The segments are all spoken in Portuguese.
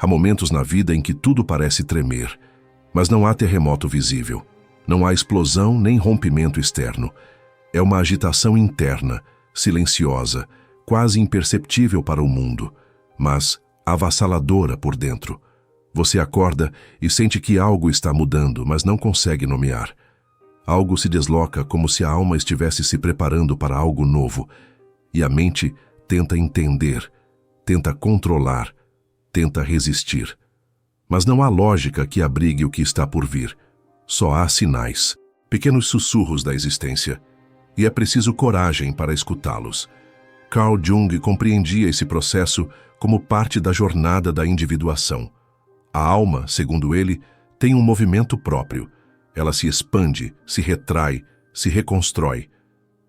Há momentos na vida em que tudo parece tremer, mas não há terremoto visível. Não há explosão nem rompimento externo. É uma agitação interna, silenciosa, quase imperceptível para o mundo, mas avassaladora por dentro. Você acorda e sente que algo está mudando, mas não consegue nomear. Algo se desloca como se a alma estivesse se preparando para algo novo, e a mente tenta entender, tenta controlar, tenta resistir. Mas não há lógica que abrigue o que está por vir. Só há sinais, pequenos sussurros da existência, e é preciso coragem para escutá-los. Carl Jung compreendia esse processo como parte da jornada da individuação. A alma, segundo ele, tem um movimento próprio. Ela se expande, se retrai, se reconstrói.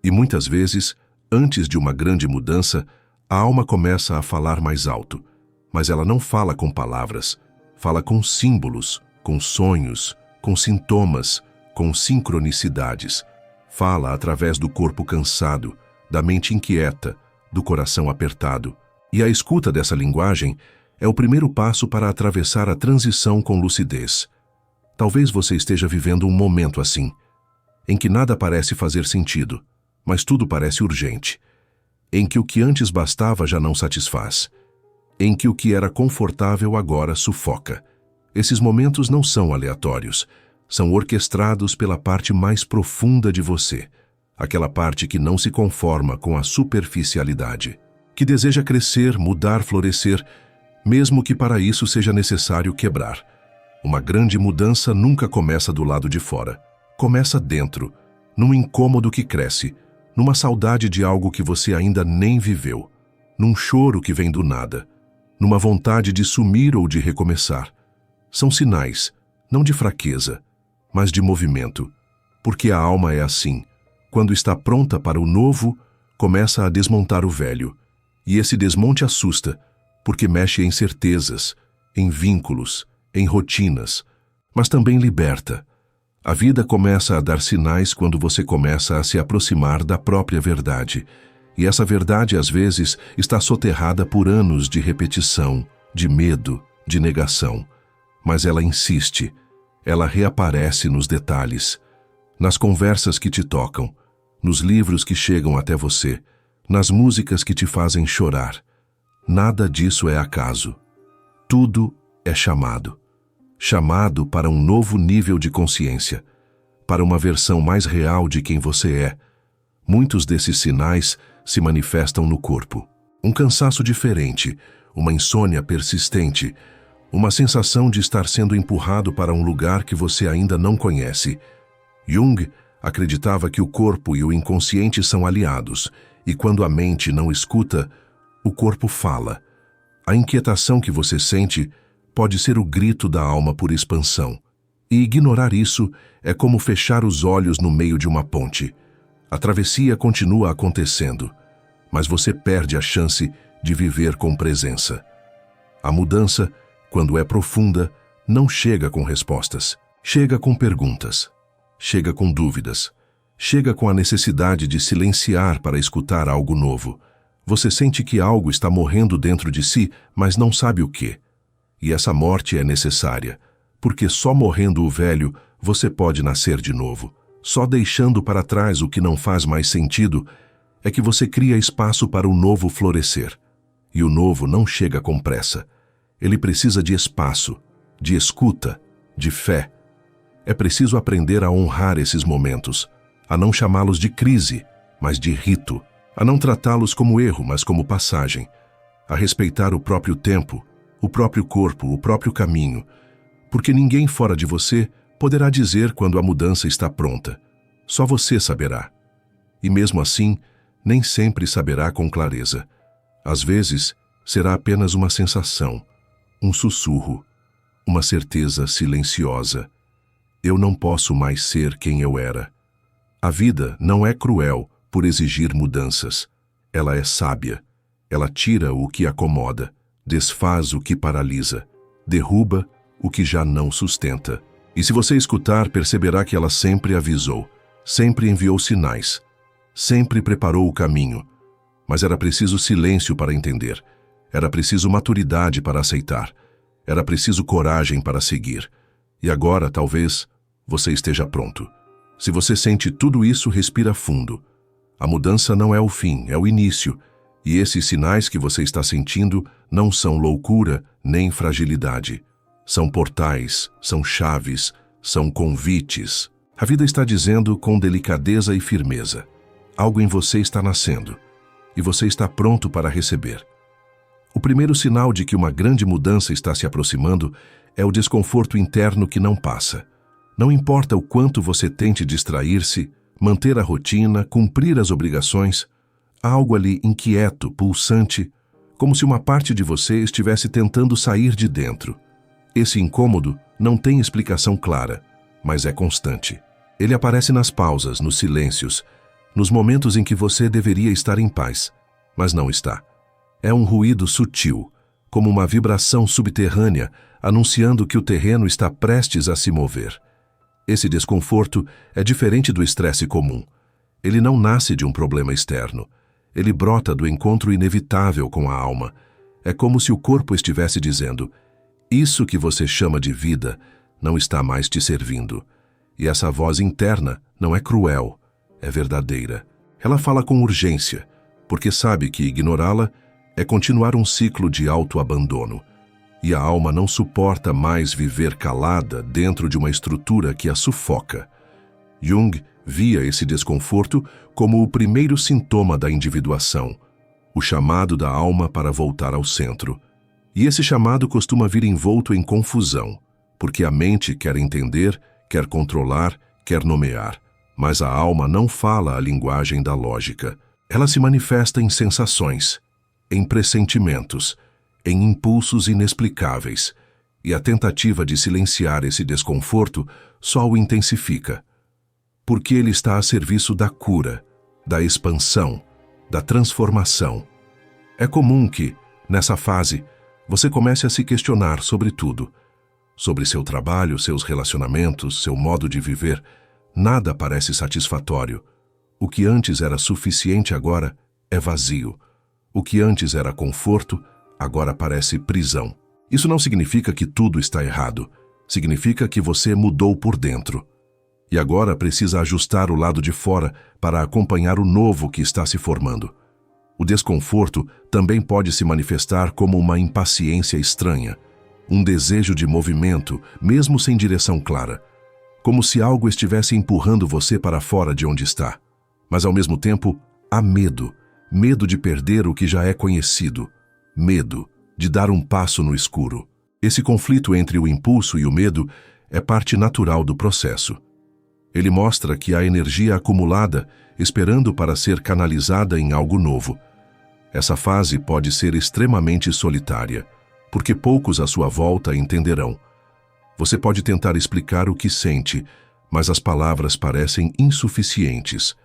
E muitas vezes, antes de uma grande mudança, a alma começa a falar mais alto. Mas ela não fala com palavras, fala com símbolos, com sonhos, com sintomas, com sincronicidades. Fala através do corpo cansado, da mente inquieta, do coração apertado. E a escuta dessa linguagem é o primeiro passo para atravessar a transição com lucidez. Talvez você esteja vivendo um momento assim, em que nada parece fazer sentido, mas tudo parece urgente, em que o que antes bastava já não satisfaz, em que o que era confortável agora sufoca. Esses momentos não são aleatórios, são orquestrados pela parte mais profunda de você, aquela parte que não se conforma com a superficialidade, que deseja crescer, mudar, florescer, mesmo que para isso seja necessário quebrar. Uma grande mudança nunca começa do lado de fora. Começa dentro, num incômodo que cresce, numa saudade de algo que você ainda nem viveu, num choro que vem do nada, numa vontade de sumir ou de recomeçar. São sinais, não de fraqueza, mas de movimento, porque a alma é assim. Quando está pronta para o novo, começa a desmontar o velho, e esse desmonte assusta, porque mexe em certezas, em vínculos, em rotinas, mas também liberta. A vida começa a dar sinais quando você começa a se aproximar da própria verdade, e essa verdade, às vezes, está soterrada por anos de repetição, de medo, de negação. Mas ela insiste, ela reaparece nos detalhes, nas conversas que te tocam, nos livros que chegam até você, nas músicas que te fazem chorar. Nada disso é acaso. Tudo é chamado. Chamado para um novo nível de consciência, para uma versão mais real de quem você é. Muitos desses sinais se manifestam no corpo. Um cansaço diferente, uma insônia persistente, uma sensação de estar sendo empurrado para um lugar que você ainda não conhece. Jung acreditava que o corpo e o inconsciente são aliados, e quando a mente não escuta, o corpo fala. A inquietação que você sente pode ser o grito da alma por expansão. E ignorar isso é como fechar os olhos no meio de uma ponte. A travessia continua acontecendo, mas você perde a chance de viver com presença. A mudança, quando é profunda, não chega com respostas. Chega com perguntas. Chega com dúvidas. Chega com a necessidade de silenciar para escutar algo novo. Você sente que algo está morrendo dentro de si, mas não sabe o quê. E essa morte é necessária, porque só morrendo o velho você pode nascer de novo. Só deixando para trás o que não faz mais sentido é que você cria espaço para o novo florescer. E o novo não chega com pressa. Ele precisa de espaço, de escuta, de fé. É preciso aprender a honrar esses momentos, a não chamá-los de crise, mas de rito, a não tratá-los como erro, mas como passagem, a respeitar o próprio tempo, o próprio corpo, o próprio caminho, porque ninguém fora de você poderá dizer quando a mudança está pronta. Só você saberá. E mesmo assim, nem sempre saberá com clareza. Às vezes, será apenas uma sensação, um sussurro, uma certeza silenciosa. Eu não posso mais ser quem eu era. A vida não é cruel por exigir mudanças. Ela é sábia. Ela tira o que acomoda, desfaz o que paralisa, derruba o que já não sustenta. E se você escutar, perceberá que ela sempre avisou, sempre enviou sinais, sempre preparou o caminho. Mas era preciso silêncio para entender. Era preciso maturidade para aceitar. Era preciso coragem para seguir. E agora, talvez, você esteja pronto. Se você sente tudo isso, respira fundo. A mudança não é o fim, é o início. E esses sinais que você está sentindo não são loucura nem fragilidade. São portais, são chaves, são convites. A vida está dizendo com delicadeza e firmeza: algo em você está nascendo, e você está pronto para receber. O primeiro sinal de que uma grande mudança está se aproximando é o desconforto interno que não passa. Não importa o quanto você tente distrair-se, manter a rotina, cumprir as obrigações, há algo ali inquieto, pulsante, como se uma parte de você estivesse tentando sair de dentro. Esse incômodo não tem explicação clara, mas é constante. Ele aparece nas pausas, nos silêncios, nos momentos em que você deveria estar em paz, mas não está. É um ruído sutil, como uma vibração subterrânea, anunciando que o terreno está prestes a se mover. Esse desconforto é diferente do estresse comum. Ele não nasce de um problema externo. Ele brota do encontro inevitável com a alma. É como se o corpo estivesse dizendo: isso que você chama de vida não está mais te servindo. E essa voz interna não é cruel, é verdadeira. Ela fala com urgência, porque sabe que ignorá-la é continuar um ciclo de autoabandono. E a alma não suporta mais viver calada dentro de uma estrutura que a sufoca. Jung via esse desconforto como o primeiro sintoma da individuação, o chamado da alma para voltar ao centro. E esse chamado costuma vir envolto em confusão, porque a mente quer entender, quer controlar, quer nomear, mas a alma não fala a linguagem da lógica. Ela se manifesta em sensações, em pressentimentos, em impulsos inexplicáveis, e a tentativa de silenciar esse desconforto só o intensifica, porque ele está a serviço da cura, da expansão, da transformação. É comum que, nessa fase, você comece a se questionar sobre tudo, sobre seu trabalho, seus relacionamentos, seu modo de viver. Nada parece satisfatório. O que antes era suficiente agora é vazio. O que antes era conforto, agora parece prisão. Isso não significa que tudo está errado. Significa que você mudou por dentro. E agora precisa ajustar o lado de fora para acompanhar o novo que está se formando. O desconforto também pode se manifestar como uma impaciência estranha, um desejo de movimento, mesmo sem direção clara, como se algo estivesse empurrando você para fora de onde está. Mas ao mesmo tempo, há medo, medo de perder o que já é conhecido, medo de dar um passo no escuro. Esse conflito entre o impulso e o medo é parte natural do processo. Ele mostra que há energia acumulada esperando para ser canalizada em algo novo. Essa fase pode ser extremamente solitária, porque poucos à sua volta entenderão. Você pode tentar explicar o que sente, mas as palavras parecem insuficientes,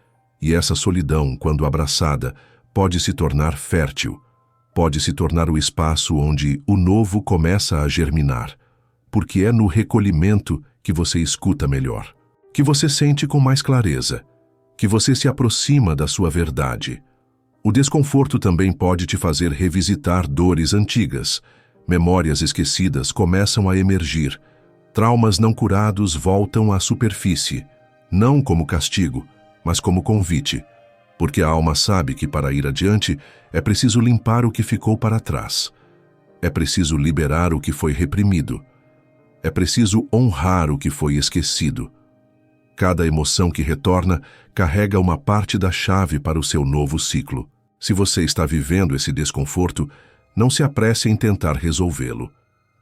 e essa solidão, quando abraçada, pode se tornar fértil, pode se tornar o espaço onde o novo começa a germinar, porque é no recolhimento que você escuta melhor, que você sente com mais clareza, que você se aproxima da sua verdade. O desconforto também pode te fazer revisitar dores antigas. Memórias esquecidas começam a emergir. Traumas não curados voltam à superfície, não como castigo, mas como convite, porque a alma sabe que para ir adiante é preciso limpar o que ficou para trás. É preciso liberar o que foi reprimido. É preciso honrar o que foi esquecido. Cada emoção que retorna carrega uma parte da chave para o seu novo ciclo. Se você está vivendo esse desconforto, não se apresse em tentar resolvê-lo.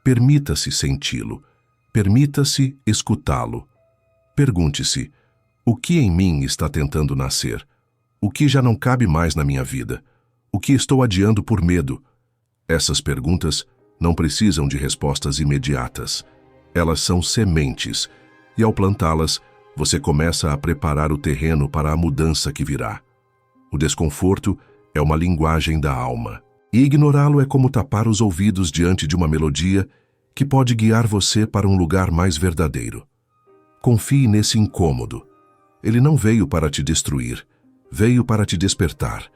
Permita-se senti-lo. Permita-se escutá-lo. Pergunte-se: o que em mim está tentando nascer? O que já não cabe mais na minha vida? O que estou adiando por medo? Essas perguntas não precisam de respostas imediatas. Elas são sementes, e ao plantá-las, você começa a preparar o terreno para a mudança que virá. O desconforto é uma linguagem da alma, e ignorá-lo é como tapar os ouvidos diante de uma melodia que pode guiar você para um lugar mais verdadeiro. Confie nesse incômodo. Ele não veio para te destruir, veio para te despertar,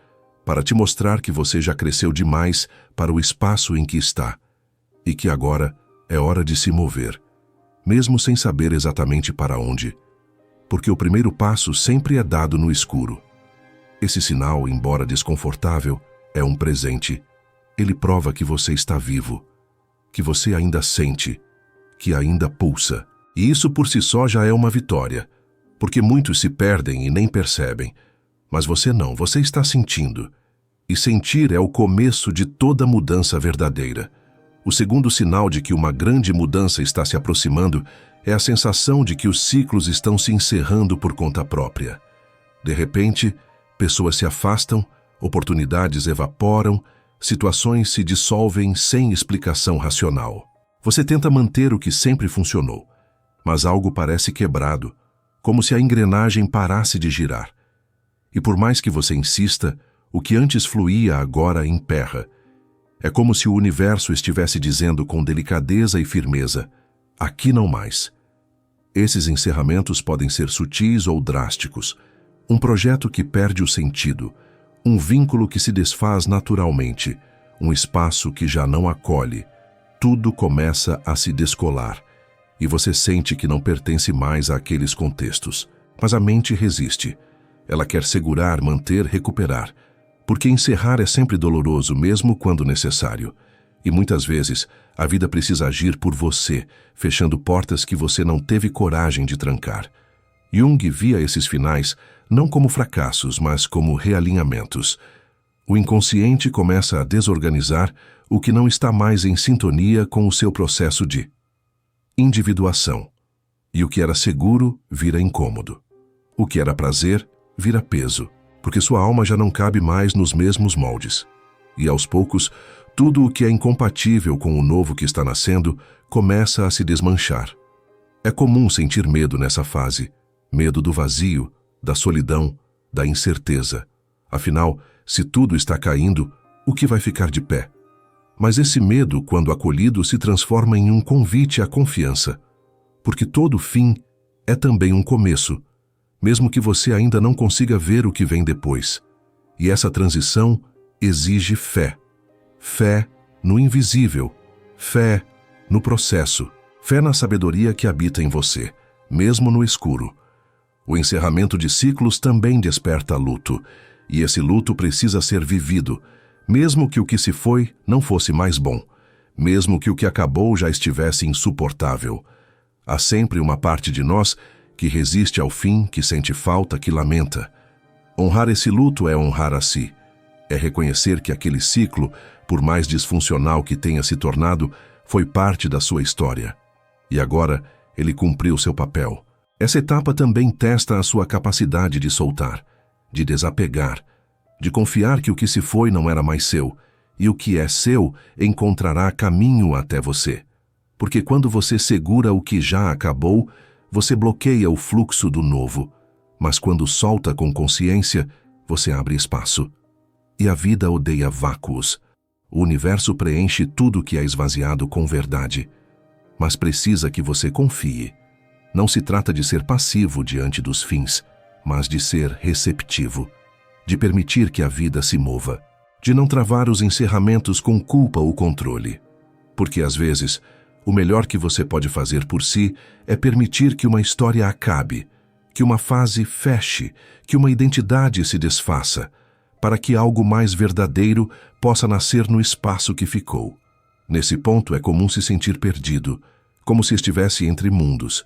para te mostrar que você já cresceu demais para o espaço em que está, e que agora é hora de se mover, mesmo sem saber exatamente para onde, porque o primeiro passo sempre é dado no escuro. Esse sinal, embora desconfortável, é um presente. Ele prova que você está vivo, que você ainda sente, que ainda pulsa. E isso por si só já é uma vitória, porque muitos se perdem e nem percebem. Mas você não, você está sentindo. E sentir é o começo de toda mudança verdadeira. O segundo sinal de que uma grande mudança está se aproximando é a sensação de que os ciclos estão se encerrando por conta própria. De repente, pessoas se afastam, oportunidades evaporam, situações se dissolvem sem explicação racional. Você tenta manter o que sempre funcionou, mas algo parece quebrado, como se a engrenagem parasse de girar. E por mais que você insista, o que antes fluía agora emperra. É como se o universo estivesse dizendo com delicadeza e firmeza: aqui não mais. Esses encerramentos podem ser sutis ou drásticos. Um projeto que perde o sentido, um vínculo que se desfaz naturalmente, um espaço que já não acolhe. Tudo começa a se descolar, e você sente que não pertence mais àqueles contextos. Mas a mente resiste. Ela quer segurar, manter, recuperar. Porque encerrar é sempre doloroso, mesmo quando necessário. E muitas vezes, a vida precisa agir por você, fechando portas que você não teve coragem de trancar. Jung via esses finais não como fracassos, mas como realinhamentos. O inconsciente começa a desorganizar o que não está mais em sintonia com o seu processo de individuação. E o que era seguro vira incômodo. O que era prazer vira peso, porque sua alma já não cabe mais nos mesmos moldes. E aos poucos, tudo o que é incompatível com o novo que está nascendo começa a se desmanchar. É comum sentir medo nessa fase, medo do vazio, da solidão, da incerteza. Afinal, se tudo está caindo, o que vai ficar de pé? Mas esse medo, quando acolhido, se transforma em um convite à confiança, porque todo fim é também um começo, mesmo que você ainda não consiga ver o que vem depois. E essa transição exige fé. Fé no invisível, fé no processo, fé na sabedoria que habita em você, mesmo no escuro. O encerramento de ciclos também desperta luto, e esse luto precisa ser vivido, mesmo que o que se foi não fosse mais bom, mesmo que o que acabou já estivesse insuportável. Há sempre uma parte de nós que resiste ao fim, que sente falta, que lamenta. Honrar esse luto é honrar a si. É reconhecer que aquele ciclo, por mais disfuncional que tenha se tornado, foi parte da sua história. E agora ele cumpriu seu papel. Essa etapa também testa a sua capacidade de soltar, de desapegar, de confiar que o que se foi não era mais seu, e o que é seu encontrará caminho até você. Porque quando você segura o que já acabou, você bloqueia o fluxo do novo. Mas quando solta com consciência, você abre espaço. E a vida odeia vácuos. O universo preenche tudo que é esvaziado com verdade. Mas precisa que você confie. Não se trata de ser passivo diante dos fins, mas de ser receptivo, de permitir que a vida se mova, de não travar os encerramentos com culpa ou controle. Porque às vezes, o melhor que você pode fazer por si é permitir que uma história acabe, que uma fase feche, que uma identidade se desfaça, para que algo mais verdadeiro possa nascer no espaço que ficou. Nesse ponto é comum se sentir perdido, como se estivesse entre mundos.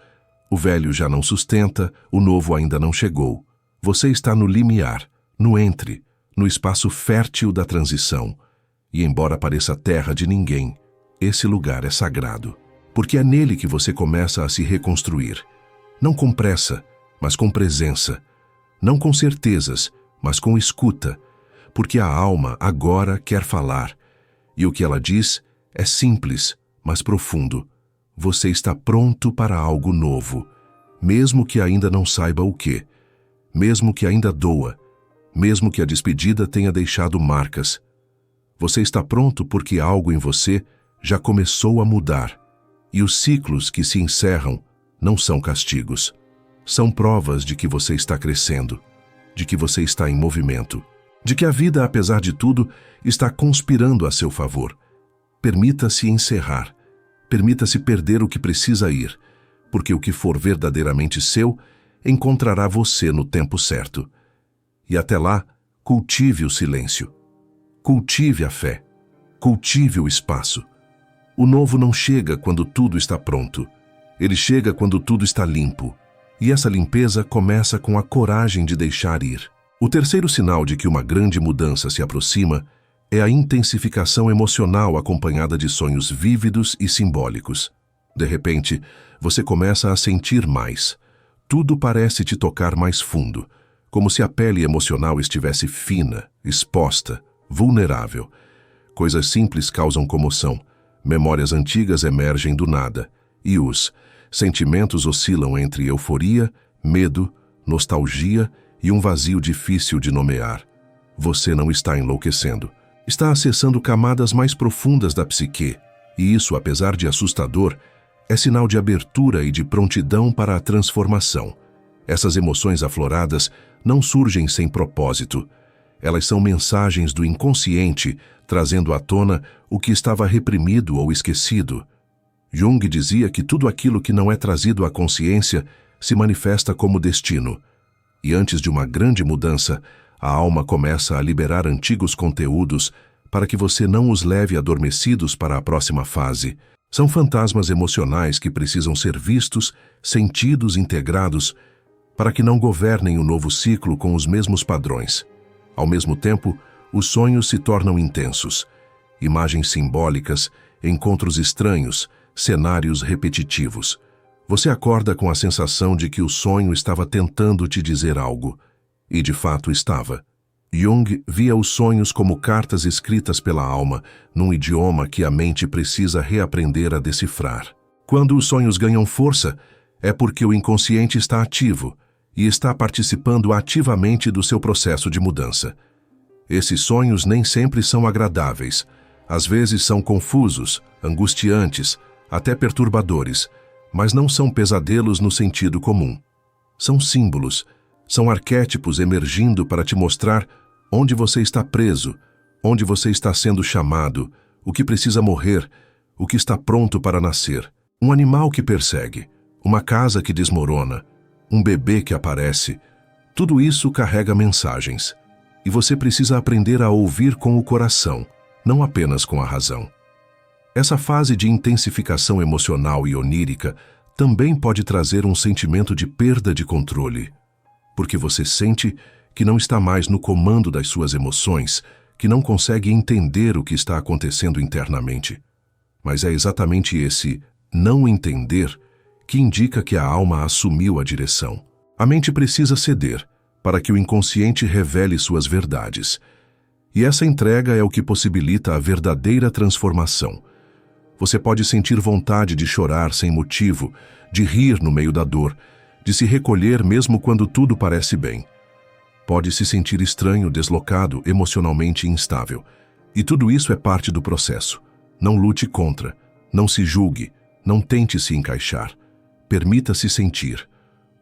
O velho já não sustenta, o novo ainda não chegou. Você está no limiar, no entre, no espaço fértil da transição. E embora pareça terra de ninguém, esse lugar é sagrado, porque é nele que você começa a se reconstruir. Não com pressa, mas com presença. Não com certezas, mas com escuta, porque a alma agora quer falar. E o que ela diz é simples, mas profundo. Você está pronto para algo novo, mesmo que ainda não saiba o quê, mesmo que ainda doa, mesmo que a despedida tenha deixado marcas. Você está pronto porque algo em você já começou a mudar, e os ciclos que se encerram não são castigos. São provas de que você está crescendo, de que você está em movimento, de que a vida, apesar de tudo, está conspirando a seu favor. Permita-se encerrar. Permita-se perder o que precisa ir, porque o que for verdadeiramente seu encontrará você no tempo certo. E até lá, cultive o silêncio. Cultive a fé. Cultive o espaço. O novo não chega quando tudo está pronto. Ele chega quando tudo está limpo. E essa limpeza começa com a coragem de deixar ir. O terceiro sinal de que uma grande mudança se aproxima é a intensificação emocional acompanhada de sonhos vívidos e simbólicos. De repente, você começa a sentir mais. Tudo parece te tocar mais fundo, como se a pele emocional estivesse fina, exposta, vulnerável. Coisas simples causam comoção, memórias antigas emergem do nada, e os sentimentos oscilam entre euforia, medo, nostalgia e um vazio difícil de nomear. Você não está enlouquecendo. Está acessando camadas mais profundas da psique, e isso, apesar de assustador, é sinal de abertura e de prontidão para a transformação. Essas emoções afloradas não surgem sem propósito. Elas são mensagens do inconsciente, trazendo à tona o que estava reprimido ou esquecido. Jung dizia que tudo aquilo que não é trazido à consciência se manifesta como destino. E antes de uma grande mudança, a alma começa a liberar antigos conteúdos para que você não os leve adormecidos para a próxima fase. São fantasmas emocionais que precisam ser vistos, sentidos, integrados, para que não governem o novo ciclo com os mesmos padrões. Ao mesmo tempo, os sonhos se tornam intensos. Imagens simbólicas, encontros estranhos, cenários repetitivos. Você acorda com a sensação de que o sonho estava tentando te dizer algo. E de fato estava. Jung via os sonhos como cartas escritas pela alma, num idioma que a mente precisa reaprender a decifrar. Quando os sonhos ganham força, é porque o inconsciente está ativo e está participando ativamente do seu processo de mudança. Esses sonhos nem sempre são agradáveis. Às vezes são confusos, angustiantes, até perturbadores, mas não são pesadelos no sentido comum. São símbolos, são arquétipos emergindo para te mostrar onde você está preso, onde você está sendo chamado, o que precisa morrer, o que está pronto para nascer. Um animal que persegue, uma casa que desmorona, um bebê que aparece. Tudo isso carrega mensagens. E você precisa aprender a ouvir com o coração, não apenas com a razão. Essa fase de intensificação emocional e onírica também pode trazer um sentimento de perda de controle, porque você sente que não está mais no comando das suas emoções, que não consegue entender o que está acontecendo internamente. Mas é exatamente esse não entender que indica que a alma assumiu a direção. A mente precisa ceder para que o inconsciente revele suas verdades. E essa entrega é o que possibilita a verdadeira transformação. Você pode sentir vontade de chorar sem motivo, de rir no meio da dor, de se recolher mesmo quando tudo parece bem. Pode se sentir estranho, deslocado, emocionalmente instável. E tudo isso é parte do processo. Não lute contra, não se julgue, não tente se encaixar. Permita-se sentir,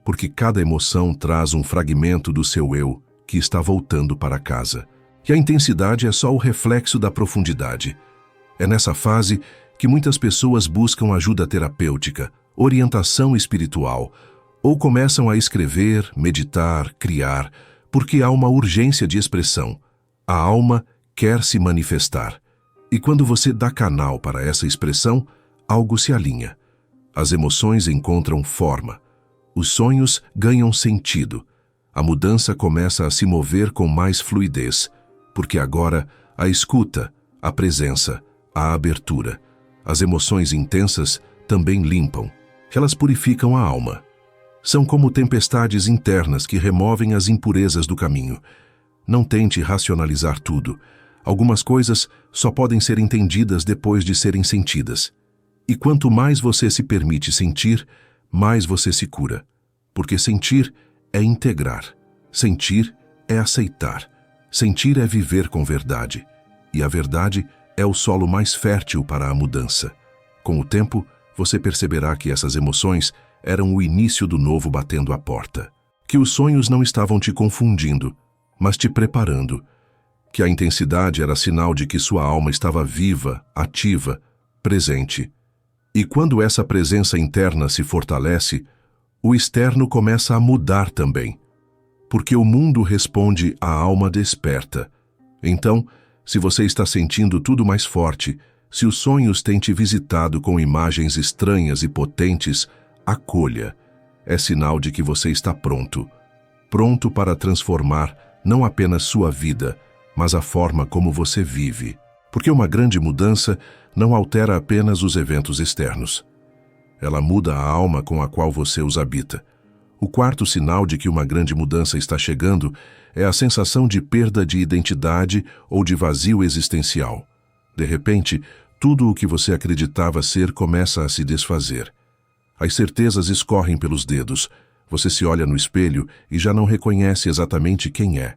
porque cada emoção traz um fragmento do seu eu que está voltando para casa. E a intensidade é só o reflexo da profundidade. É nessa fase que muitas pessoas buscam ajuda terapêutica, orientação espiritual, ou começam a escrever, meditar, criar, porque há uma urgência de expressão. A alma quer se manifestar. E quando você dá canal para essa expressão, algo se alinha. As emoções encontram forma. Os sonhos ganham sentido. A mudança começa a se mover com mais fluidez, porque agora a escuta, a presença, a abertura. As emoções intensas também limpam. Elas purificam a alma. São como tempestades internas que removem as impurezas do caminho. Não tente racionalizar tudo. Algumas coisas só podem ser entendidas depois de serem sentidas. E quanto mais você se permite sentir, mais você se cura. Porque sentir é integrar. Sentir é aceitar. Sentir é viver com verdade. E a verdade é o solo mais fértil para a mudança. Com o tempo, você perceberá que essas emoções eram o início do novo batendo à porta. Que os sonhos não estavam te confundindo, mas te preparando. Que a intensidade era sinal de que sua alma estava viva, ativa, presente. E quando essa presença interna se fortalece, o externo começa a mudar também, porque o mundo responde à alma desperta. Então, se você está sentindo tudo mais forte, se os sonhos têm te visitado com imagens estranhas e potentes, acolha. É sinal de que você está pronto. Pronto para transformar não apenas sua vida, mas a forma como você vive. Porque uma grande mudança não altera apenas os eventos externos. Ela muda a alma com a qual você os habita. O quarto sinal de que uma grande mudança está chegando é a sensação de perda de identidade ou de vazio existencial. De repente, tudo o que você acreditava ser começa a se desfazer. As certezas escorrem pelos dedos. Você se olha no espelho e já não reconhece exatamente quem é.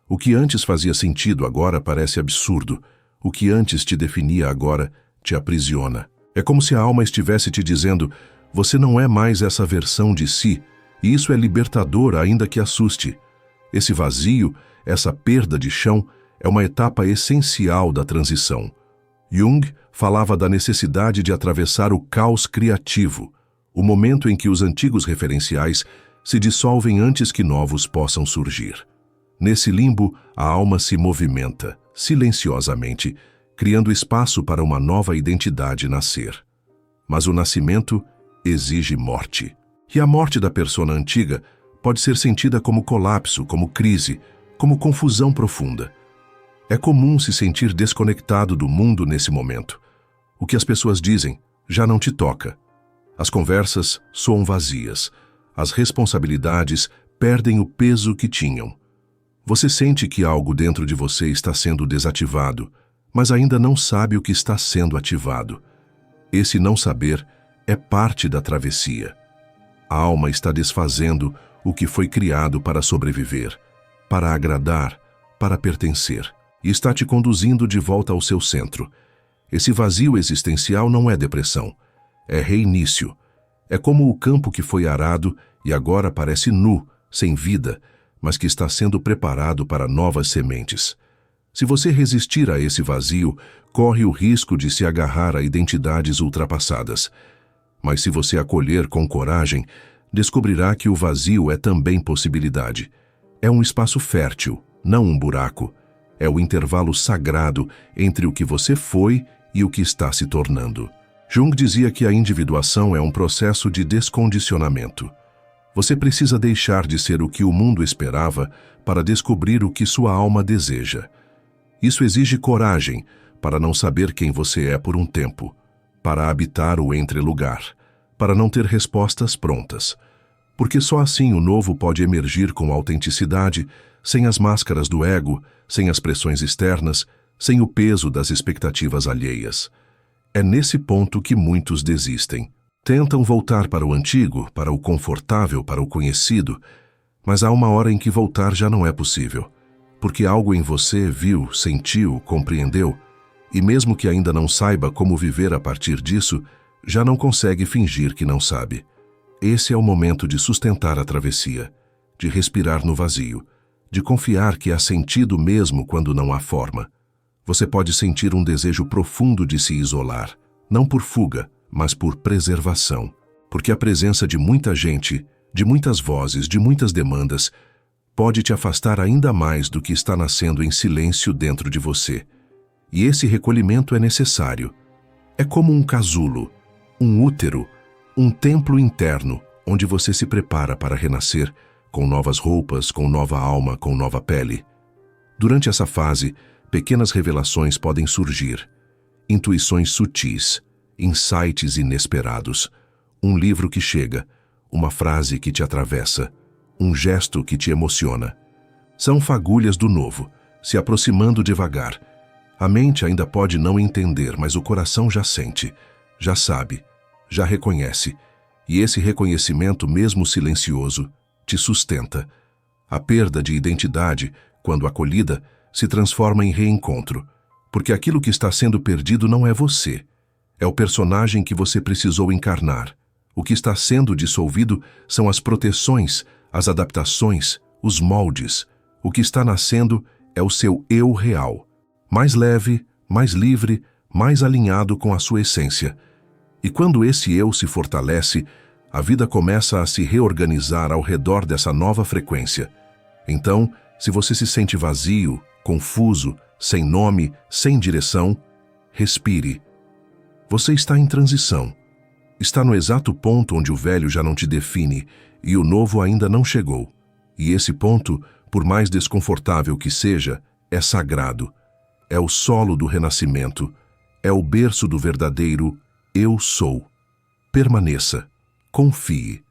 O que antes fazia sentido agora parece absurdo. O que antes te definia agora te aprisiona. É como se a alma estivesse te dizendo: você não é mais essa versão de si, e isso é libertador, ainda que assuste. Esse vazio, essa perda de chão, é uma etapa essencial da transição. Jung falava da necessidade de atravessar o caos criativo, o momento em que os antigos referenciais se dissolvem antes que novos possam surgir. Nesse limbo, a alma se movimenta, silenciosamente, criando espaço para uma nova identidade nascer. Mas o nascimento exige morte. E a morte da persona antiga pode ser sentida como colapso, como crise, como confusão profunda. É comum se sentir desconectado do mundo nesse momento. O que as pessoas dizem já não te toca. As conversas soam vazias. As responsabilidades perdem o peso que tinham. Você sente que algo dentro de você está sendo desativado, mas ainda não sabe o que está sendo ativado. Esse não saber é parte da travessia. A alma está desfazendo o que foi criado para sobreviver, para agradar, para pertencer, e está te conduzindo de volta ao seu centro. Esse vazio existencial não é depressão, é reinício. É como o campo que foi arado e agora parece nu, sem vida, mas que está sendo preparado para novas sementes. Se você resistir a esse vazio, corre o risco de se agarrar a identidades ultrapassadas. Mas se você acolher com coragem, descobrirá que o vazio é também possibilidade. É um espaço fértil, não um buraco. É o intervalo sagrado entre o que você foi e o que está se tornando. Jung dizia que a individuação é um processo de descondicionamento. Você precisa deixar de ser o que o mundo esperava para descobrir o que sua alma deseja. Isso exige coragem para não saber quem você é por um tempo, para habitar o entrelugar, para não ter respostas prontas. Porque só assim o novo pode emergir com autenticidade, sem as máscaras do ego, sem as pressões externas, sem o peso das expectativas alheias. É nesse ponto que muitos desistem. Tentam voltar para o antigo, para o confortável, para o conhecido, mas há uma hora em que voltar já não é possível, porque algo em você viu, sentiu, compreendeu, e mesmo que ainda não saiba como viver a partir disso, já não consegue fingir que não sabe. Esse é o momento de sustentar a travessia, de respirar no vazio, de confiar que há sentido mesmo quando não há forma. Você pode sentir um desejo profundo de se isolar, não por fuga, mas por preservação, porque a presença de muita gente, de muitas vozes, de muitas demandas, pode te afastar ainda mais do que está nascendo em silêncio dentro de você. E esse recolhimento é necessário. É como um casulo, um útero, um templo interno, onde você se prepara para renascer, com novas roupas, com nova alma, com nova pele. Durante essa fase, pequenas revelações podem surgir, intuições sutis, insights inesperados, um livro que chega, uma frase que te atravessa, um gesto que te emociona. São fagulhas do novo, se aproximando devagar. A mente ainda pode não entender, mas o coração já sente, já sabe, já reconhece, e esse reconhecimento, mesmo silencioso, te sustenta. A perda de identidade, quando acolhida, se transforma em reencontro, porque aquilo que está sendo perdido não é você, é o personagem que você precisou encarnar. O que está sendo dissolvido são as proteções, as adaptações, os moldes. O que está nascendo é o seu eu real, mais leve, mais livre, mais alinhado com a sua essência. E quando esse eu se fortalece, a vida começa a se reorganizar ao redor dessa nova frequência. Então, se você se sente vazio, confuso, sem nome, sem direção, respire. Você está em transição. Está no exato ponto onde o velho já não te define e o novo ainda não chegou. E esse ponto, por mais desconfortável que seja, é sagrado. É o solo do renascimento. É o berço do verdadeiro Eu Sou. Permaneça. Confie.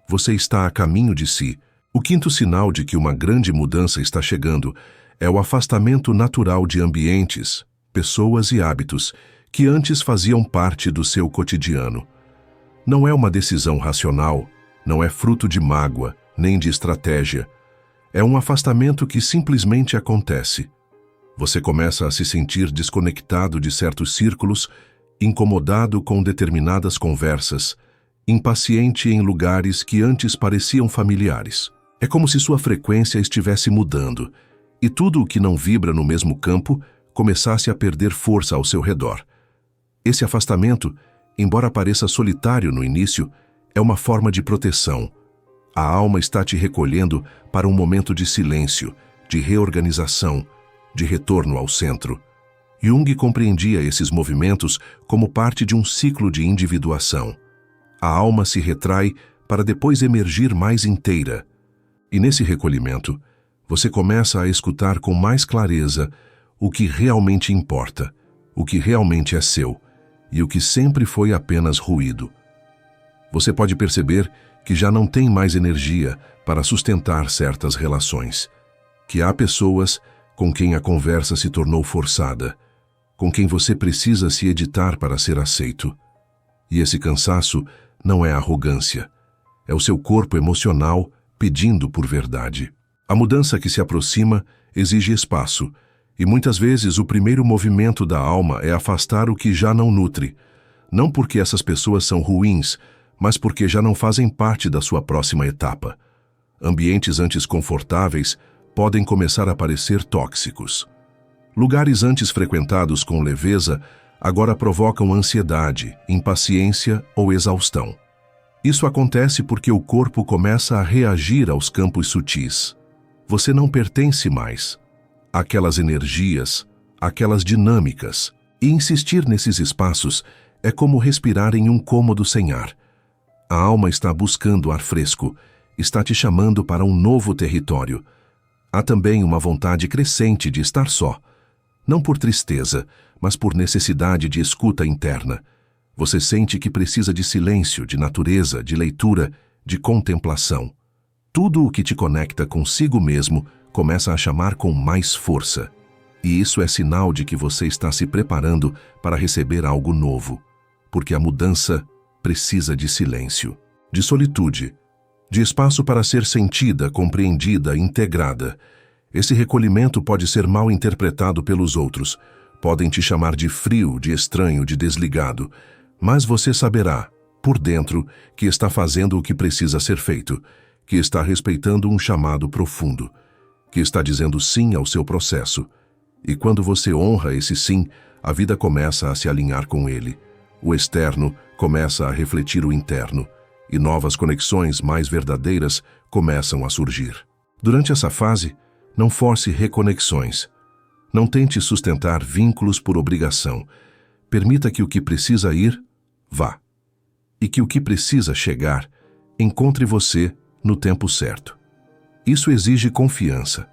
Você está a caminho de si. O quinto sinal de que uma grande mudança está chegando é o afastamento natural de ambientes, pessoas e hábitos que antes faziam parte do seu cotidiano. Não é uma decisão racional, não é fruto de mágoa, nem de estratégia. É um afastamento que simplesmente acontece. Você começa a se sentir desconectado de certos círculos, incomodado com determinadas conversas, impaciente em lugares que antes pareciam familiares. É como se sua frequência estivesse mudando, e tudo o que não vibra no mesmo campo começasse a perder força ao seu redor. Esse afastamento, embora pareça solitário no início, é uma forma de proteção. A alma está te recolhendo para um momento de silêncio, de reorganização, de retorno ao centro. Jung compreendia esses movimentos como parte de um ciclo de individuação. A alma se retrai para depois emergir mais inteira. E nesse recolhimento, você começa a escutar com mais clareza o que realmente importa, o que realmente é seu, e o que sempre foi apenas ruído. Você pode perceber que já não tem mais energia para sustentar certas relações, que há pessoas com quem a conversa se tornou forçada, com quem você precisa se editar para ser aceito. E esse cansaço não é arrogância, é o seu corpo emocional pedindo por verdade. A mudança que se aproxima exige espaço, e muitas vezes o primeiro movimento da alma é afastar o que já não nutre, não porque essas pessoas são ruins, mas porque já não fazem parte da sua próxima etapa. Ambientes antes confortáveis podem começar a parecer tóxicos. Lugares antes frequentados com leveza agora provocam ansiedade, impaciência ou exaustão. Isso acontece porque o corpo começa a reagir aos campos sutis. Você não pertence mais àquelas energias, àquelas dinâmicas. E insistir nesses espaços é como respirar em um cômodo sem ar. A alma está buscando ar fresco, está te chamando para um novo território. Há também uma vontade crescente de estar só. Não por tristeza, mas por necessidade de escuta interna. Você sente que precisa de silêncio, de natureza, de leitura, de contemplação. Tudo o que te conecta consigo mesmo começa a chamar com mais força. E isso é sinal de que você está se preparando para receber algo novo, porque a mudança precisa de silêncio, de solitude, de espaço para ser sentida, compreendida, integrada. Esse recolhimento pode ser mal interpretado pelos outros, podem te chamar de frio, de estranho, de desligado, mas você saberá, por dentro, que está fazendo o que precisa ser feito, que está respeitando um chamado profundo, que está dizendo sim ao seu processo. E quando você honra esse sim, a vida começa a se alinhar com ele. O externo começa a refletir o interno, e novas conexões mais verdadeiras começam a surgir. Durante essa fase, não force reconexões. Não tente sustentar vínculos por obrigação. Permita que o que precisa ir, vá. E que o que precisa chegar, encontre você no tempo certo. Isso exige confiança,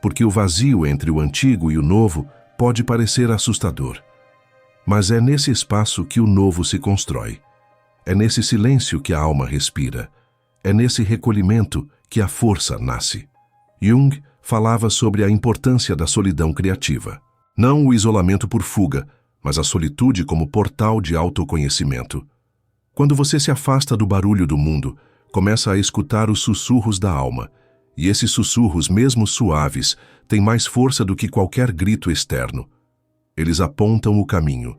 porque o vazio entre o antigo e o novo pode parecer assustador. Mas é nesse espaço que o novo se constrói. É nesse silêncio que a alma respira. É nesse recolhimento que a força nasce. Jung falava sobre a importância da solidão criativa. Não o isolamento por fuga, mas a solitude como portal de autoconhecimento. Quando você se afasta do barulho do mundo, começa a escutar os sussurros da alma, e esses sussurros, mesmo suaves, têm mais força do que qualquer grito externo. Eles apontam o caminho.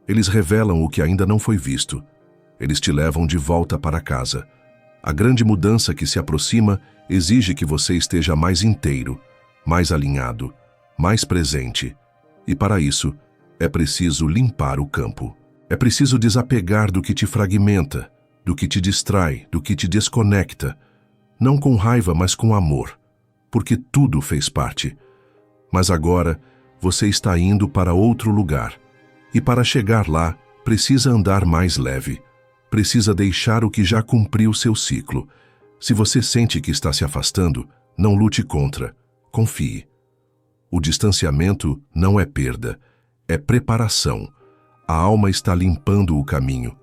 Eles revelam o que ainda não foi visto. Eles te levam de volta para casa. A grande mudança que se aproxima exige que você esteja mais inteiro, mais alinhado, mais presente. E para isso, é preciso limpar o campo. É preciso desapegar do que te fragmenta, do que te distrai, do que te desconecta, não com raiva, mas com amor, porque tudo fez parte. Mas agora você está indo para outro lugar, e para chegar lá, precisa andar mais leve, precisa deixar o que já cumpriu seu ciclo. Se você sente que está se afastando, não lute contra, confie. O distanciamento não é perda, é preparação. A alma está limpando o caminho,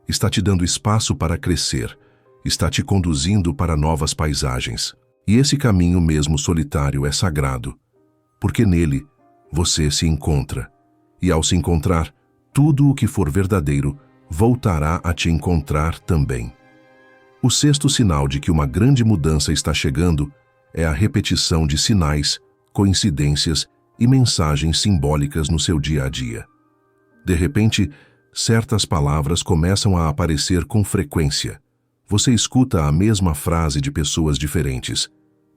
está te dando espaço para crescer, está te conduzindo para novas paisagens. E esse caminho mesmo solitário é sagrado, porque nele você se encontra. E ao se encontrar, tudo o que for verdadeiro voltará a te encontrar também. O sexto sinal de que uma grande mudança está chegando é a repetição de sinais, coincidências e mensagens simbólicas no seu dia a dia. De repente, certas palavras começam a aparecer com frequência. Você escuta a mesma frase de pessoas diferentes,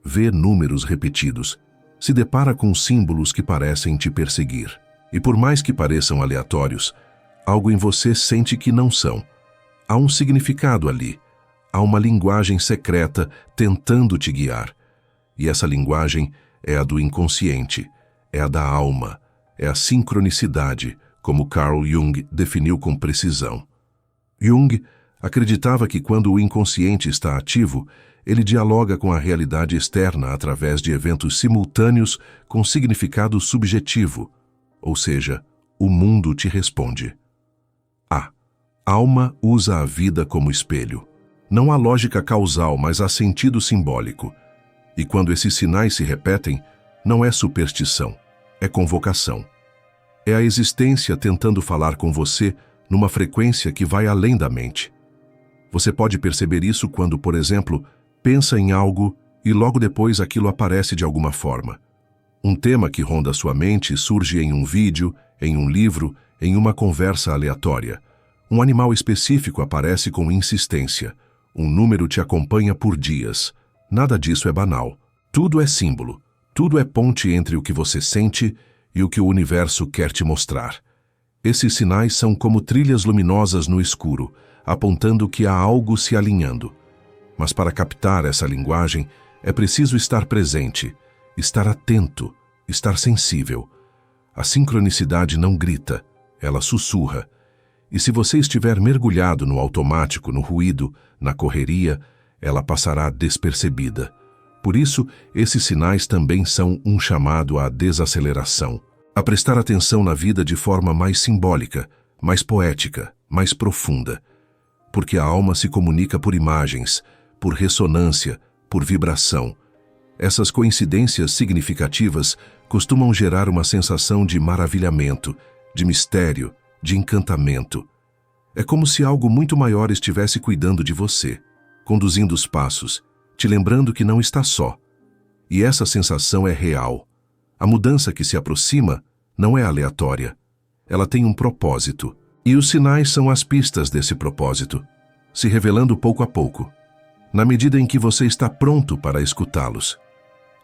vê números repetidos, se depara com símbolos que parecem te perseguir. E por mais que pareçam aleatórios, algo em você sente que não são. Há um significado ali, há uma linguagem secreta tentando te guiar. E essa linguagem é a do inconsciente, é a da alma, é a sincronicidade, como Carl Jung definiu com precisão. Jung acreditava que quando o inconsciente está ativo, ele dialoga com a realidade externa através de eventos simultâneos com significado subjetivo, ou seja, o mundo te responde. A alma usa a vida como espelho. Não há lógica causal, mas há sentido simbólico. E quando esses sinais se repetem, não é superstição, é convocação. É a existência tentando falar com você numa frequência que vai além da mente. Você pode perceber isso quando, por exemplo, pensa em algo e logo depois aquilo aparece de alguma forma. Um tema que ronda sua mente surge em um vídeo, em um livro, em uma conversa aleatória. Um animal específico aparece com insistência. Um número te acompanha por dias. Nada disso é banal. Tudo é símbolo. Tudo é ponte entre o que você sente e o que o universo quer te mostrar. Esses sinais são como trilhas luminosas no escuro, apontando que há algo se alinhando. Mas para captar essa linguagem, é preciso estar presente, estar atento, estar sensível. A sincronicidade não grita, ela sussurra. E se você estiver mergulhado no automático, no ruído, na correria, ela passará despercebida. Por isso, esses sinais também são um chamado à desaceleração, a prestar atenção na vida de forma mais simbólica, mais poética, mais profunda. Porque a alma se comunica por imagens, por ressonância, por vibração. Essas coincidências significativas costumam gerar uma sensação de maravilhamento, de mistério, de encantamento. É como se algo muito maior estivesse cuidando de você, conduzindo os passos, te lembrando que não está só. E essa sensação é real. A mudança que se aproxima não é aleatória. Ela tem um propósito. E os sinais são as pistas desse propósito, se revelando pouco a pouco, na medida em que você está pronto para escutá-los.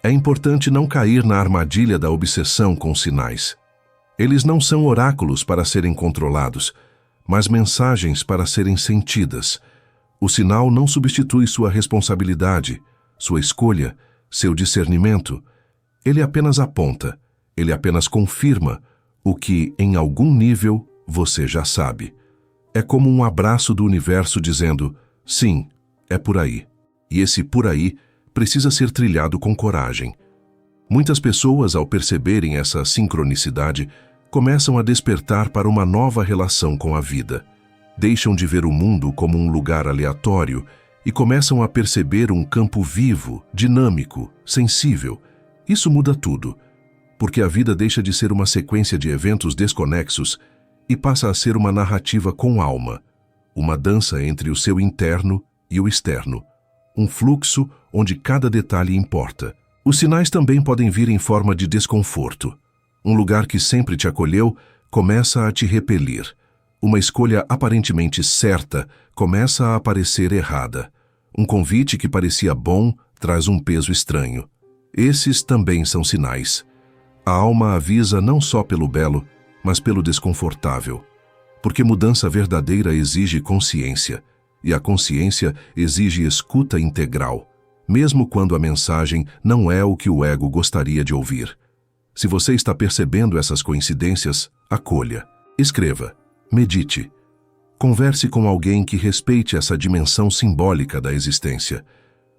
É importante não cair na armadilha da obsessão com sinais. Eles não são oráculos para serem controlados, mas mensagens para serem sentidas. O sinal não substitui sua responsabilidade, sua escolha, seu discernimento. Ele apenas aponta, ele apenas confirma o que, em algum nível, você já sabe. É como um abraço do universo dizendo, sim, é por aí. E esse por aí precisa ser trilhado com coragem. Muitas pessoas, ao perceberem essa sincronicidade, começam a despertar para uma nova relação com a vida. Deixam de ver o mundo como um lugar aleatório e começam a perceber um campo vivo, dinâmico, sensível. Isso muda tudo, porque a vida deixa de ser uma sequência de eventos desconexos e passa a ser uma narrativa com alma, uma dança entre o seu interno e o externo, um fluxo onde cada detalhe importa. Os sinais também podem vir em forma de desconforto. Um lugar que sempre te acolheu começa a te repelir. Uma escolha aparentemente certa começa a parecer errada. Um convite que parecia bom traz um peso estranho. Esses também são sinais. A alma avisa não só pelo belo, mas pelo desconfortável. Porque mudança verdadeira exige consciência, e a consciência exige escuta integral, mesmo quando a mensagem não é o que o ego gostaria de ouvir. Se você está percebendo essas coincidências, acolha, escreva, medite. Converse com alguém que respeite essa dimensão simbólica da existência.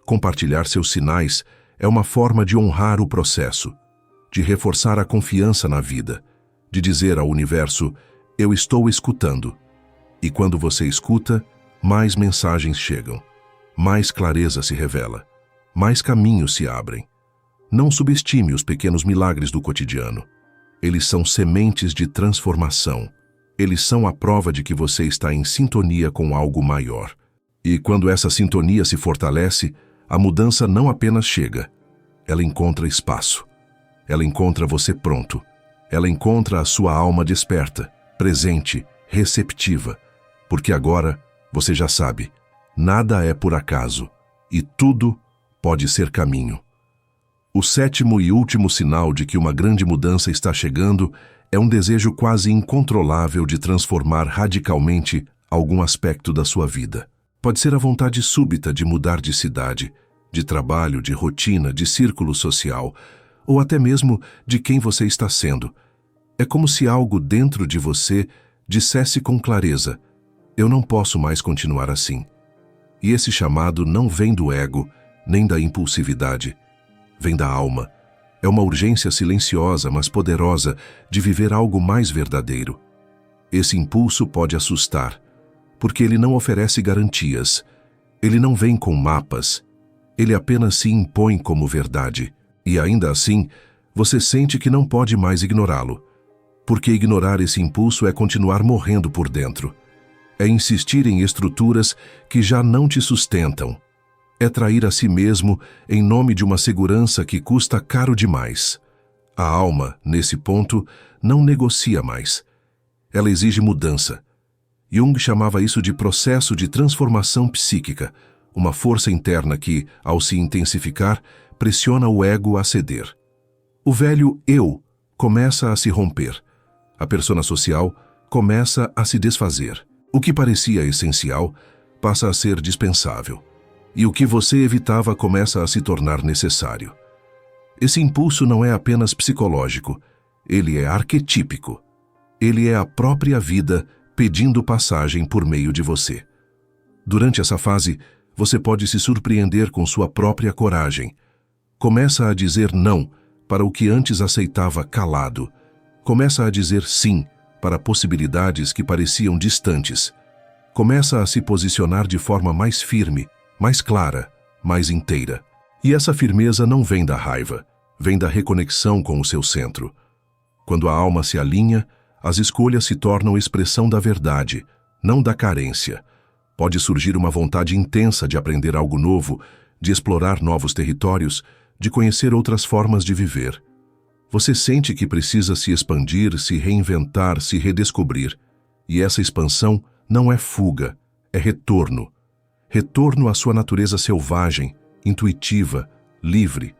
Compartilhar seus sinais é uma forma de honrar o processo, de reforçar a confiança na vida, de dizer ao universo, eu estou escutando. E quando você escuta, mais mensagens chegam, mais clareza se revela, mais caminhos se abrem. Não subestime os pequenos milagres do cotidiano. Eles são sementes de transformação. Eles são a prova de que você está em sintonia com algo maior. E quando essa sintonia se fortalece, a mudança não apenas chega, ela encontra espaço. Ela encontra você pronto. Ela encontra a sua alma desperta, presente, receptiva. Porque agora você já sabe, nada é por acaso e tudo pode ser caminho. O sétimo e último sinal de que uma grande mudança está chegando é um desejo quase incontrolável de transformar radicalmente algum aspecto da sua vida. Pode ser a vontade súbita de mudar de cidade, de trabalho, de rotina, de círculo social, ou até mesmo de quem você está sendo. É como se algo dentro de você dissesse com clareza, eu não posso mais continuar assim. E esse chamado não vem do ego, nem da impulsividade. Vem da alma. É uma urgência silenciosa, mas poderosa, de viver algo mais verdadeiro. Esse impulso pode assustar, porque ele não oferece garantias. Ele não vem com mapas. Ele apenas se impõe como verdade. E ainda assim, você sente que não pode mais ignorá-lo. Porque ignorar esse impulso é continuar morrendo por dentro. É insistir em estruturas que já não te sustentam. É trair a si mesmo em nome de uma segurança que custa caro demais. A alma, nesse ponto, não negocia mais. Ela exige mudança. Jung chamava isso de processo de transformação psíquica, uma força interna que, ao se intensificar, pressiona o ego a ceder. O velho eu começa a se romper. A persona social começa a se desfazer. O que parecia essencial passa a ser dispensável. E o que você evitava começa a se tornar necessário. Esse impulso não é apenas psicológico, ele é arquetípico. Ele é a própria vida pedindo passagem por meio de você. Durante essa fase, você pode se surpreender com sua própria coragem. Começa a dizer não para o que antes aceitava calado. Começa a dizer sim para possibilidades que pareciam distantes. Começa a se posicionar de forma mais firme, mais clara, mais inteira. E essa firmeza não vem da raiva, vem da reconexão com o seu centro. Quando a alma se alinha, as escolhas se tornam expressão da verdade, não da carência. Pode surgir uma vontade intensa de aprender algo novo, de explorar novos territórios, de conhecer outras formas de viver. Você sente que precisa se expandir, se reinventar, se redescobrir. E essa expansão não é fuga, é retorno. Retorno à sua natureza selvagem, intuitiva, livre.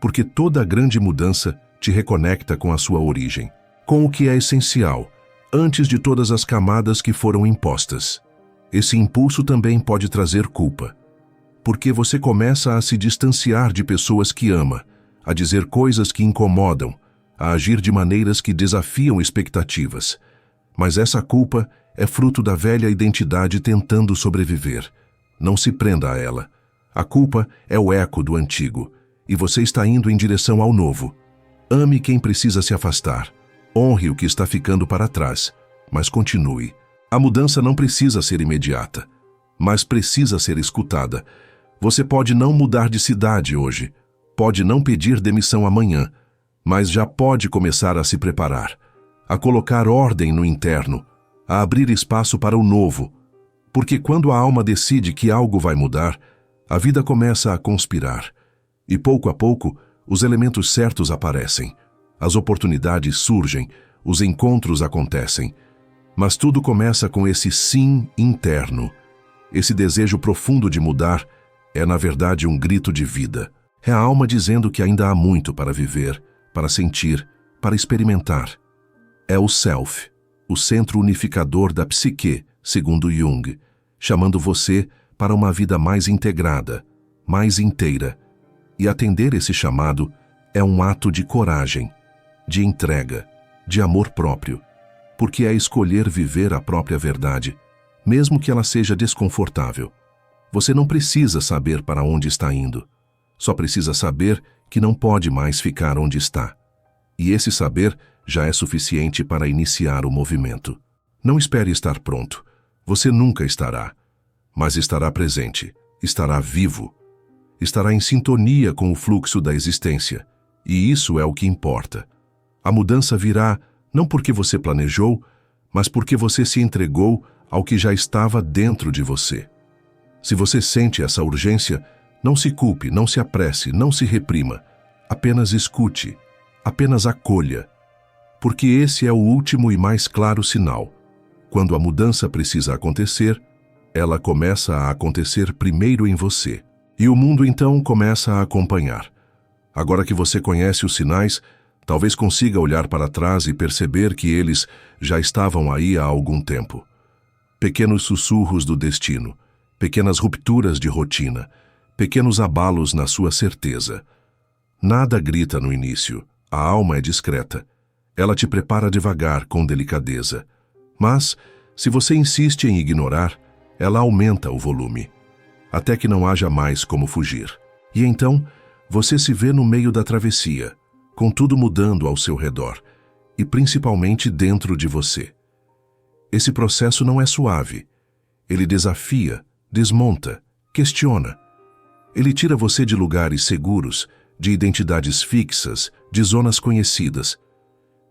Porque toda grande mudança te reconecta com a sua origem, com o que é essencial, antes de todas as camadas que foram impostas. Esse impulso também pode trazer culpa, porque você começa a se distanciar de pessoas que ama, a dizer coisas que incomodam, a agir de maneiras que desafiam expectativas. Mas essa culpa é fruto da velha identidade tentando sobreviver. Não se prenda a ela. A culpa é o eco do antigo, e você está indo em direção ao novo. Ame quem precisa se afastar. Honre o que está ficando para trás, mas continue. A mudança não precisa ser imediata, mas precisa ser escutada. Você pode não mudar de cidade hoje, pode não pedir demissão amanhã, mas já pode começar a se preparar, a colocar ordem no interno, a abrir espaço para o novo. Porque quando a alma decide que algo vai mudar, a vida começa a conspirar. E pouco a pouco, os elementos certos aparecem. As oportunidades surgem, os encontros acontecem. Mas tudo começa com esse sim interno. Esse desejo profundo de mudar é, na verdade, um grito de vida. É a alma dizendo que ainda há muito para viver, para sentir, para experimentar. É o self, o centro unificador da psique, segundo Jung, chamando você para uma vida mais integrada, mais inteira. E atender esse chamado é um ato de coragem, de entrega, de amor próprio, porque é escolher viver a própria verdade, mesmo que ela seja desconfortável. Você não precisa saber para onde está indo, só precisa saber que não pode mais ficar onde está. E esse saber já é suficiente para iniciar o movimento. Não espere estar pronto. Você nunca estará. Mas estará presente, estará vivo, estará em sintonia com o fluxo da existência. E isso é o que importa. A mudança virá não porque você planejou, mas porque você se entregou ao que já estava dentro de você. Se você sente essa urgência, não se culpe, não se apresse, não se reprima. Apenas escute, apenas acolha. Porque esse é o último e mais claro sinal. Quando a mudança precisa acontecer, ela começa a acontecer primeiro em você. E o mundo então começa a acompanhar. Agora que você conhece os sinais, talvez consiga olhar para trás e perceber que eles já estavam aí há algum tempo. Pequenos sussurros do destino, pequenas rupturas de rotina, pequenos abalos na sua certeza. Nada grita no início, a alma é discreta. Ela te prepara devagar, com delicadeza. Mas, se você insiste em ignorar, ela aumenta o volume, até que não haja mais como fugir. E então, você se vê no meio da travessia, com tudo mudando ao seu redor, e principalmente dentro de você. Esse processo não é suave. Ele desafia, desmonta, questiona. Ele tira você de lugares seguros, de identidades fixas, de zonas conhecidas,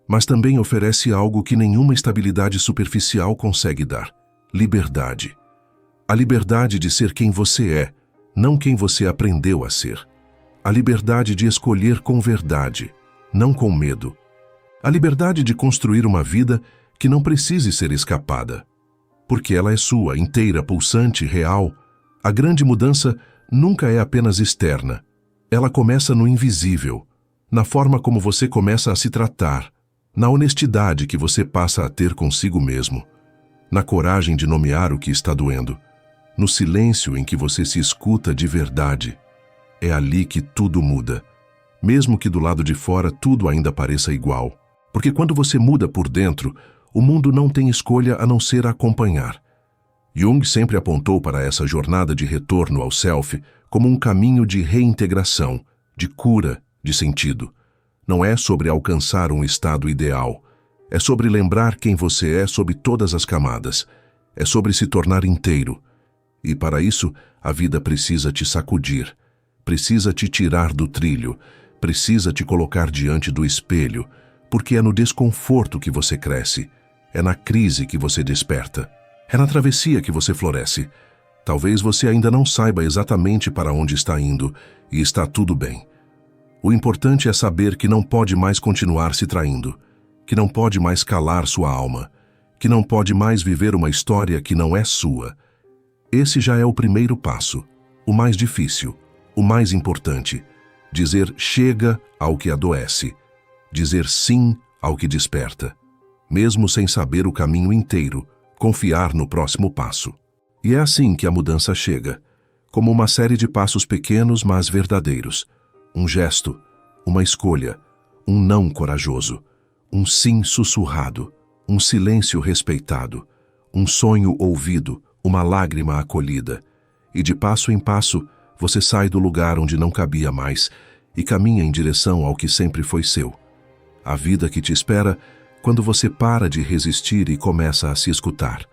mas também oferece algo que nenhuma estabilidade superficial consegue dar: liberdade. A liberdade de ser quem você é, não quem você aprendeu a ser. A liberdade de escolher com verdade, não com medo. A liberdade de construir uma vida que não precise ser escapada, porque ela é sua, inteira, pulsante, real. A grande mudança nunca é apenas externa. Ela começa no invisível, na forma como você começa a se tratar, na honestidade que você passa a ter consigo mesmo, na coragem de nomear o que está doendo, no silêncio em que você se escuta de verdade. É ali que tudo muda, mesmo que do lado de fora tudo ainda pareça igual. Porque quando você muda por dentro, o mundo não tem escolha a não ser acompanhar. Jung sempre apontou para essa jornada de retorno ao self como um caminho de reintegração, de cura, de sentido. Não é sobre alcançar um estado ideal. É sobre lembrar quem você é sob todas as camadas. É sobre se tornar inteiro. E para isso, a vida precisa te sacudir, precisa te tirar do trilho, precisa te colocar diante do espelho, porque é no desconforto que você cresce, é na crise que você desperta, é na travessia que você floresce. Talvez você ainda não saiba exatamente para onde está indo, e está tudo bem. O importante é saber que não pode mais continuar se traindo, que não pode mais calar sua alma, que não pode mais viver uma história que não é sua. Esse já é o primeiro passo, o mais difícil, o mais importante. Dizer chega ao que adoece, dizer sim ao que desperta, mesmo sem saber o caminho inteiro, confiar no próximo passo. E é assim que a mudança chega, como uma série de passos pequenos, mas verdadeiros. Um gesto, uma escolha, um não corajoso, um sim sussurrado, um silêncio respeitado, um sonho ouvido, uma lágrima acolhida. E de passo em passo, você sai do lugar onde não cabia mais e caminha em direção ao que sempre foi seu. A vida que te espera quando você para de resistir e começa a se escutar.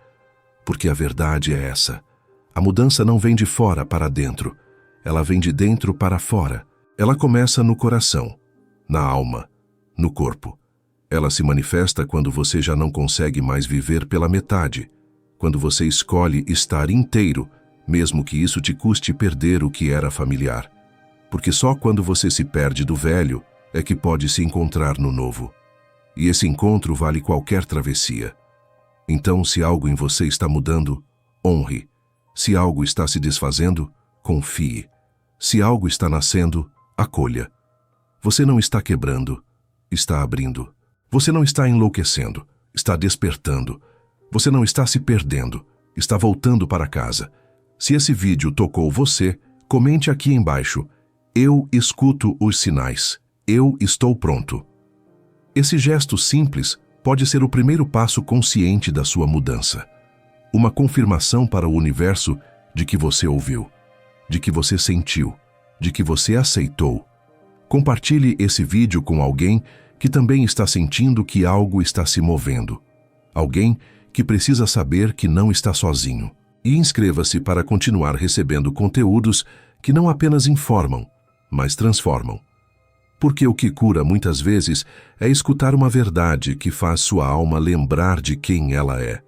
Porque a verdade é essa. A mudança não vem de fora para dentro. Ela vem de dentro para fora. Ela começa no coração, na alma, no corpo. Ela se manifesta quando você já não consegue mais viver pela metade. Quando você escolhe estar inteiro, mesmo que isso te custe perder o que era familiar. Porque só quando você se perde do velho é que pode se encontrar no novo. E esse encontro vale qualquer travessia. Então, se algo em você está mudando, honre. Se algo está se desfazendo, confie. Se algo está nascendo, acolha. Você não está quebrando, está abrindo. Você não está enlouquecendo, está despertando. Você não está se perdendo, está voltando para casa. Se esse vídeo tocou você, comente aqui embaixo: eu escuto os sinais, eu estou pronto. Esse gesto simples pode ser o primeiro passo consciente da sua mudança. Uma confirmação para o universo de que você ouviu, de que você sentiu, de que você aceitou. Compartilhe esse vídeo com alguém que também está sentindo que algo está se movendo. Alguém que precisa saber que não está sozinho. E inscreva-se para continuar recebendo conteúdos que não apenas informam, mas transformam. Porque o que cura muitas vezes é escutar uma verdade que faz sua alma lembrar de quem ela é.